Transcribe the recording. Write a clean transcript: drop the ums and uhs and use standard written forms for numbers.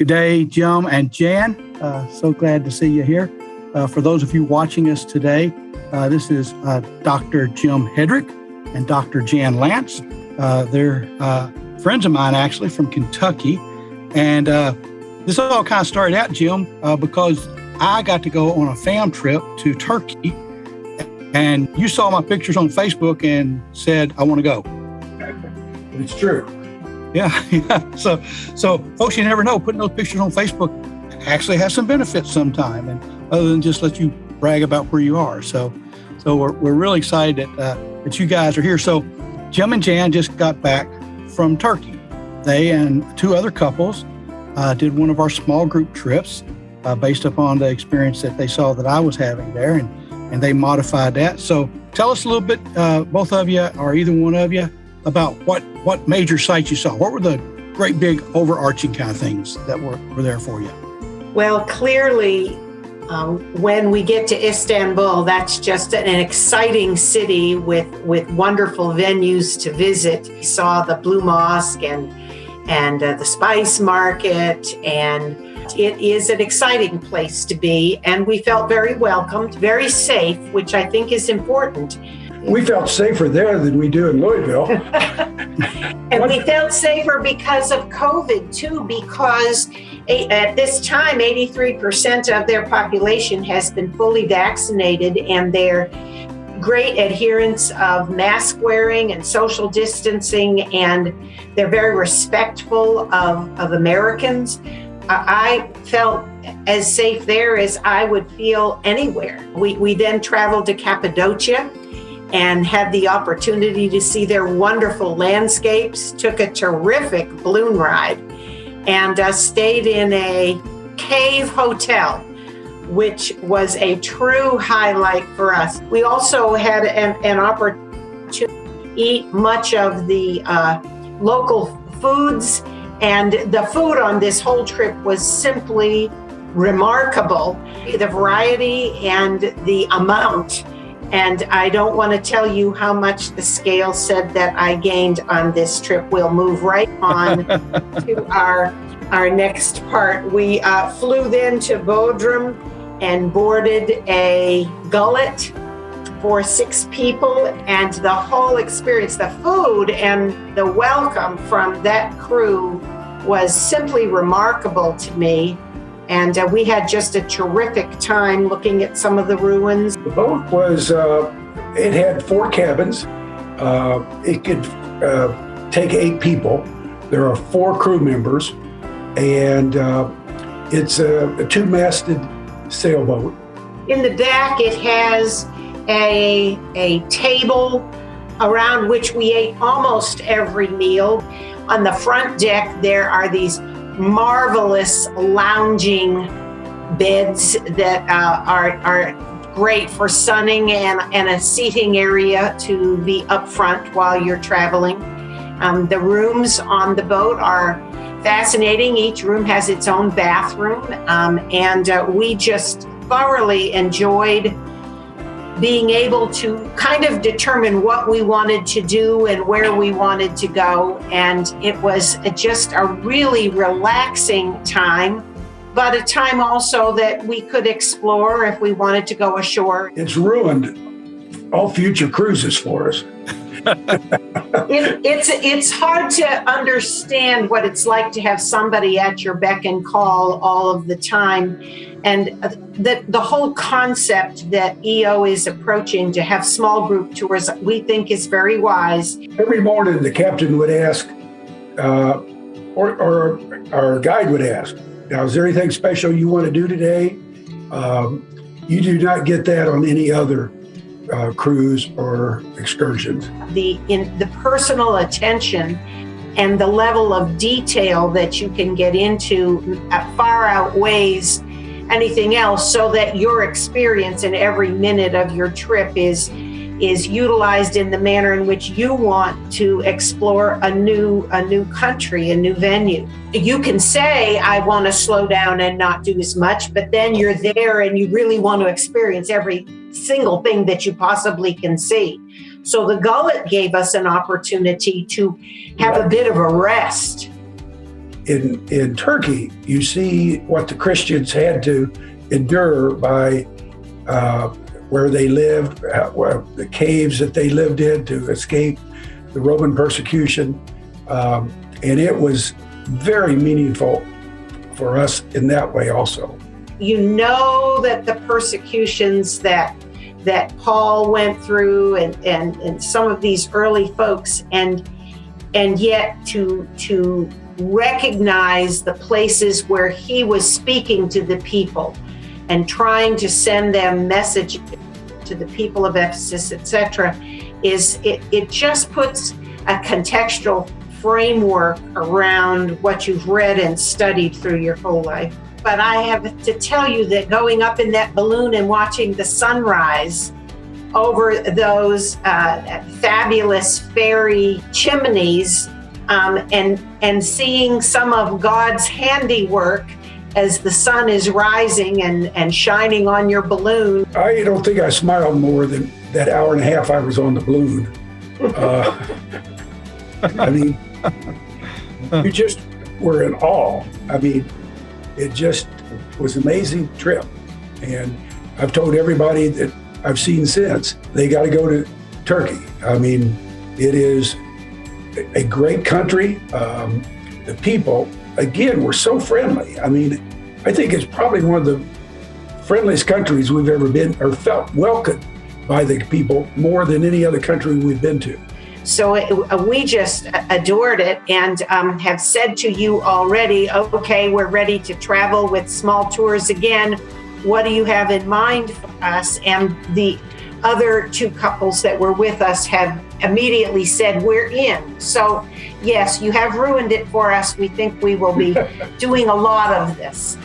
Good day, Jim and Jan. So glad to see you here. For those of you watching us today, this is Dr. Jim Hedrick and Dr. Jan Lance. They're friends of mine, actually, from Kentucky. And this all kind of started out, Jim, because I got to go on a fam trip to Turkey. And you saw my pictures on Facebook and said, I want to go. It's true. Yeah. So folks, you never know, putting those pictures on Facebook actually has some benefits sometime, and other than just let you brag about where you are. So we're really excited that you guys are here. So Jim and Jan just got back from Turkey. They and two other couples did one of our small group trips based upon the experience that they saw that I was having there, and they modified that. So tell us a little bit, both of you, or either one of you, about what major sites you saw. What were the great big overarching kind of things that were there for you? Well, clearly, when we get to Istanbul, that's just an exciting city with wonderful venues to visit. We saw the Blue Mosque and the Spice Market, and it is an exciting place to be. And we felt very welcomed, very safe, which I think is important. We felt safer there than we do in Louisville. And we felt safer because of COVID too, because at this time, 83% of their population has been fully vaccinated, and their great adherence of mask wearing and social distancing, and they're very respectful of Americans. I felt as safe there as I would feel anywhere. We then traveled to Cappadocia and had the opportunity to see their wonderful landscapes, took a terrific balloon ride, and stayed in a cave hotel, which was a true highlight for us. We also had an opportunity to eat much of the local foods, and the food on this whole trip was simply remarkable, the variety and the amount. And I don't want to tell you how much the scale said that I gained on this trip. We'll move right on to our next part. We flew then to Bodrum and boarded a gullet for 6 people. And the whole experience, the food and the welcome from that crew was simply remarkable to me. And we had just a terrific time looking at some of the ruins. The boat was, it had 4 cabins. It could take 8 people. There are 4 crew members, and it's a 2-masted sailboat. In the deck, it has a table around which we ate almost every meal. On the front deck, there are these marvelous lounging beds that are great for sunning, and a seating area to be up front while you're traveling. The rooms on the boat are fascinating. Each room has its own bathroom, and we just thoroughly enjoyed being able to kind of determine what we wanted to do and where we wanted to go. And it was just a really relaxing time, but a time also that we could explore if we wanted to go ashore. It's ruined all future cruises for us. It's hard to understand what it's like to have somebody at your beck and call all of the time. And the whole concept that EO is approaching to have small group tours, we think is very wise. Every morning the captain would ask, or our guide would ask, now, is there anything special you want to do today? You do not get that on any other cruise or excursions. The personal attention and the level of detail that you can get into far outweighs anything else, so that your experience in every minute of your trip is utilized in the manner in which you want to explore a new country, a new venue. You can say, I want to slow down and not do as much, but then you're there and you really want to experience every single thing that you possibly can see. So the gullet gave us an opportunity to have a bit of a rest. in Turkey, you see what the Christians had to endure by where they lived, the caves that they lived in to escape the Roman persecution. And it was very meaningful for us in that way also. You know that the persecutions that Paul went through and some of these early folks, and yet to recognize the places where he was speaking to the people and trying to send them message to the people of Ephesus, etc., it just puts a contextual framework around what you've read and studied through your whole life. But I have to tell you that going up in that balloon and watching the sunrise over those fabulous fairy chimneys, and seeing some of God's handiwork as the sun is rising and shining on your balloon. I don't think I smiled more than that hour and a half I was on the balloon. I mean, you just were in awe. I mean, it just was an amazing trip. And I've told everybody that I've seen since, they got to go to Turkey. I mean, it is a great country. The people, again, were so friendly. I mean, I think it's probably one of the friendliest countries we've ever been or felt welcomed by the people more than any other country we've been to. So we just adored it and have said to you already, okay, we're ready to travel with small tours again. What do you have in mind for us? And the other two couples that were with us have immediately said, we're in. So yes, you have ruined it for us. We think we will be doing a lot of this.